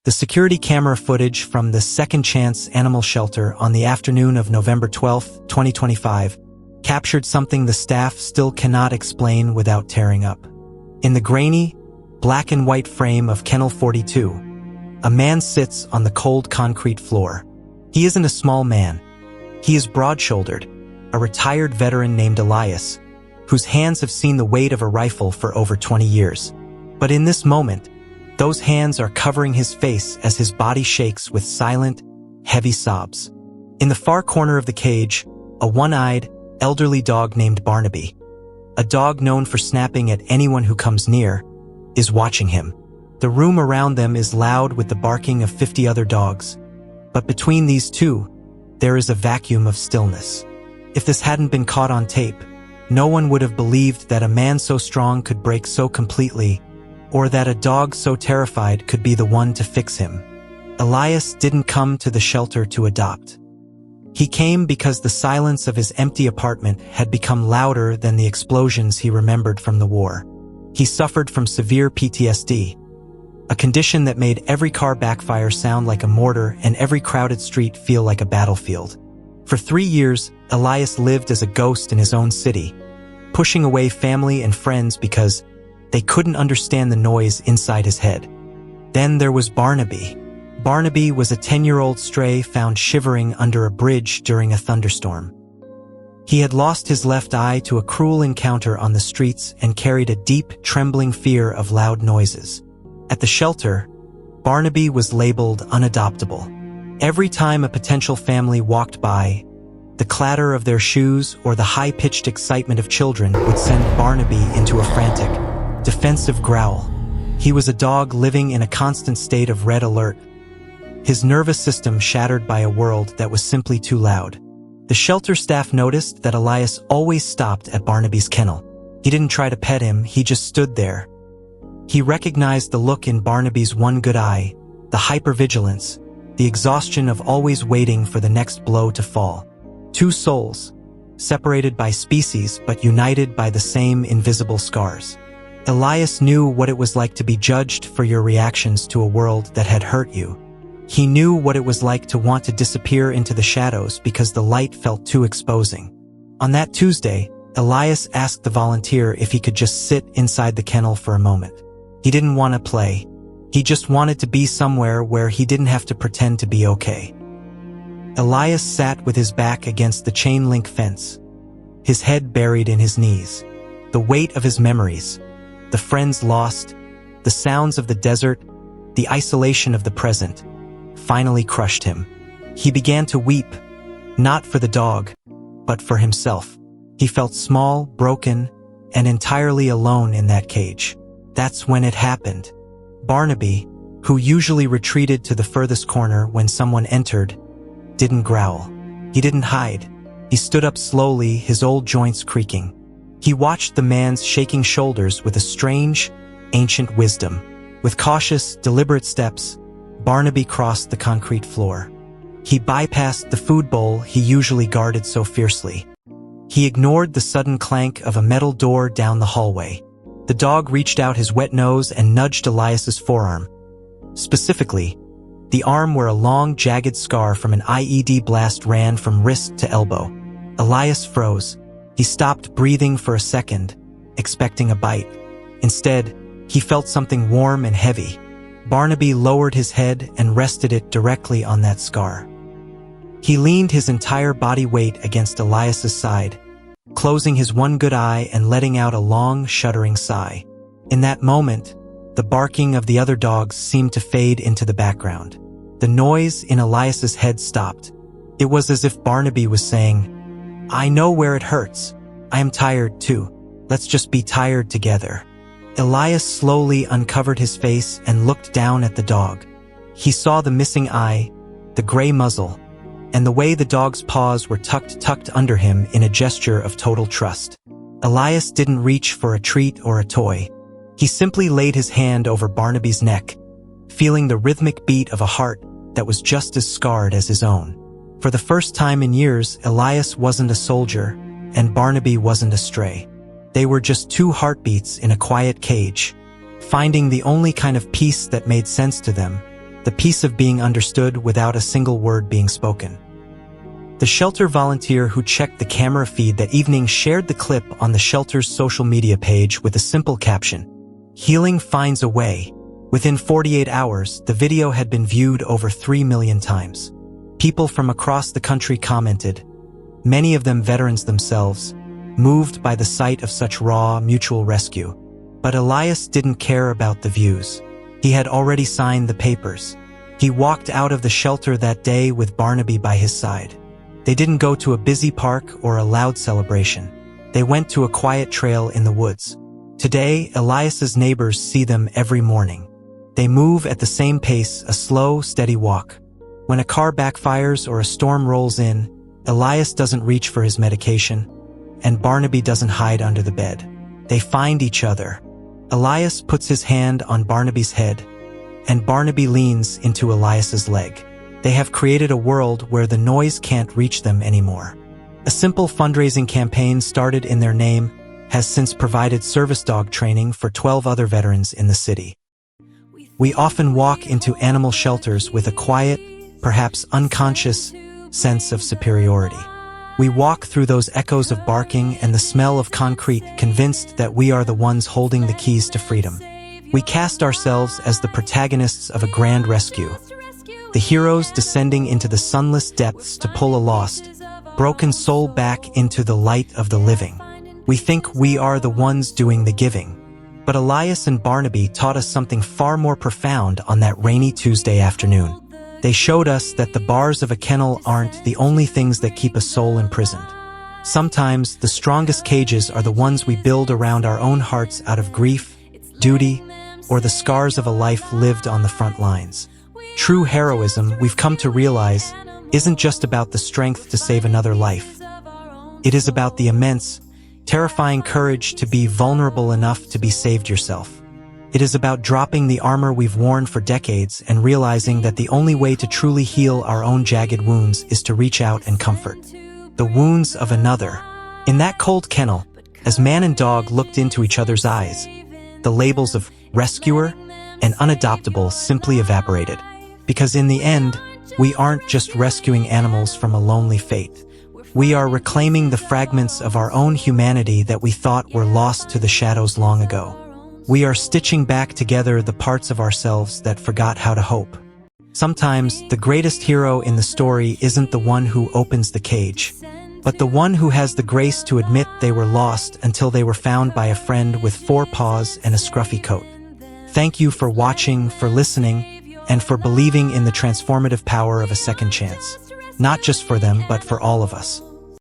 The security camera footage from the Second Chance Animal Shelter on the afternoon of November 12, 2025, captured something the staff still cannot explain without tearing up. In the grainy, black and white frame of Kennel 42, a man sits on the cold concrete floor. He isn't a small man. He is broad-shouldered, a retired veteran named Elias, whose hands have seen the weight of a rifle for over 20 years. But in this moment, those hands are covering his face as his body shakes with silent, heavy sobs. In the far corner of the cage, a one-eyed, elderly dog named Barnaby, a dog known for snapping at anyone who comes near, is watching him. The room around them is loud with the barking of 50 other dogs, but between these two, there is a vacuum of stillness. If this hadn't been caught on tape, no one would have believed that a man so strong could break so completely, or that a dog so terrified could be the one to fix him. Elias didn't come to the shelter to adopt. He came because the silence of his empty apartment had become louder than the explosions he remembered from the war. He suffered from severe PTSD, a condition that made every car backfire sound like a mortar and every crowded street feel like a battlefield. For 3 years, Elias lived as a ghost in his own city, pushing away family and friends because they couldn't understand the noise inside his head. Then there was Barnaby. Barnaby was a 10-year-old stray found shivering under a bridge during a thunderstorm. He had lost his left eye to a cruel encounter on the streets and carried a deep, trembling fear of loud noises. At the shelter, Barnaby was labeled unadoptable. Every time a potential family walked by, the clatter of their shoes or the high-pitched excitement of children would send Barnaby into a frantic, defensive growl. He was a dog living in a constant state of red alert, his nervous system shattered by a world that was simply too loud. The shelter staff noticed that Elias always stopped at Barnaby's kennel. He didn't try to pet him, he just stood there. He recognized the look in Barnaby's one good eye, the hypervigilance, the exhaustion of always waiting for the next blow to fall. Two souls, separated by species but united by the same invisible scars. Elias knew what it was like to be judged for your reactions to a world that had hurt you. He knew what it was like to want to disappear into the shadows because the light felt too exposing. On that Tuesday, Elias asked the volunteer if he could just sit inside the kennel for a moment. He didn't want to play. He just wanted to be somewhere where he didn't have to pretend to be okay. Elias sat with his back against the chain-link fence, his head buried in his knees. The weight of his memories, the friends lost, the sounds of the desert, the isolation of the present, finally crushed him. He began to weep, not for the dog, but for himself. He felt small, broken, and entirely alone in that cage. That's when it happened. Barnaby, who usually retreated to the furthest corner when someone entered, didn't growl. He didn't hide. He stood up slowly, his old joints creaking. He watched the man's shaking shoulders with a strange, ancient wisdom. With cautious, deliberate steps, Barnaby crossed the concrete floor. He bypassed the food bowl he usually guarded so fiercely. He ignored the sudden clank of a metal door down the hallway. The dog reached out his wet nose and nudged Elias's forearm. Specifically, the arm where a long, jagged scar from an IED blast ran from wrist to elbow. Elias froze. He stopped breathing for a second, expecting a bite. Instead, he felt something warm and heavy. Barnaby lowered his head and rested it directly on that scar. He leaned his entire body weight against Elias's side, closing his one good eye and letting out a long, shuddering sigh. In that moment, the barking of the other dogs seemed to fade into the background. The noise in Elias's head stopped. It was as if Barnaby was saying, "I know where it hurts. I am tired too. Let's just be tired together." Elias slowly uncovered his face and looked down at the dog. He saw the missing eye, the gray muzzle, and the way the dog's paws were tucked under him in a gesture of total trust. Elias didn't reach for a treat or a toy. He simply laid his hand over Barnaby's neck, feeling the rhythmic beat of a heart that was just as scarred as his own. For the first time in years, Elias wasn't a soldier, and Barnaby wasn't a stray. They were just two heartbeats in a quiet cage, finding the only kind of peace that made sense to them, the peace of being understood without a single word being spoken. The shelter volunteer who checked the camera feed that evening shared the clip on the shelter's social media page with a simple caption, "Healing finds a way." Within 48 hours, the video had been viewed over 3 million times. People from across the country commented, many of them veterans themselves, moved by the sight of such raw, mutual rescue. But Elias didn't care about the views. He had already signed the papers. He walked out of the shelter that day with Barnaby by his side. They didn't go to a busy park or a loud celebration. They went to a quiet trail in the woods. Today, Elias's neighbors see them every morning. They move at the same pace, a slow, steady walk. When a car backfires or a storm rolls in, Elias doesn't reach for his medication, and Barnaby doesn't hide under the bed. They find each other. Elias puts his hand on Barnaby's head, and Barnaby leans into Elias's leg. They have created a world where the noise can't reach them anymore. A simple fundraising campaign started in their name has since provided service dog training for 12 other veterans in the city. We often walk into animal shelters with a quiet, perhaps unconscious, sense of superiority. We walk through those echoes of barking and the smell of concrete, convinced that we are the ones holding the keys to freedom. We cast ourselves as the protagonists of a grand rescue, the heroes descending into the sunless depths to pull a lost, broken soul back into the light of the living. We think we are the ones doing the giving. But Elias and Barnaby taught us something far more profound on that rainy Tuesday afternoon. They showed us that the bars of a kennel aren't the only things that keep a soul imprisoned. Sometimes the strongest cages are the ones we build around our own hearts out of grief, duty, or the scars of a life lived on the front lines. True heroism, we've come to realize, isn't just about the strength to save another life. It is about the immense, terrifying courage to be vulnerable enough to be saved yourself. It is about dropping the armor we've worn for decades and realizing that the only way to truly heal our own jagged wounds is to reach out and comfort the wounds of another. In that cold kennel, as man and dog looked into each other's eyes, the labels of rescuer and unadoptable simply evaporated. Because in the end, we aren't just rescuing animals from a lonely fate. We are reclaiming the fragments of our own humanity that we thought were lost to the shadows long ago. We are stitching back together the parts of ourselves that forgot how to hope. Sometimes, the greatest hero in the story isn't the one who opens the cage, but the one who has the grace to admit they were lost until they were found by a friend with 4 paws and a scruffy coat. Thank you for watching, for listening, and for believing in the transformative power of a second chance. Not just for them, but for all of us.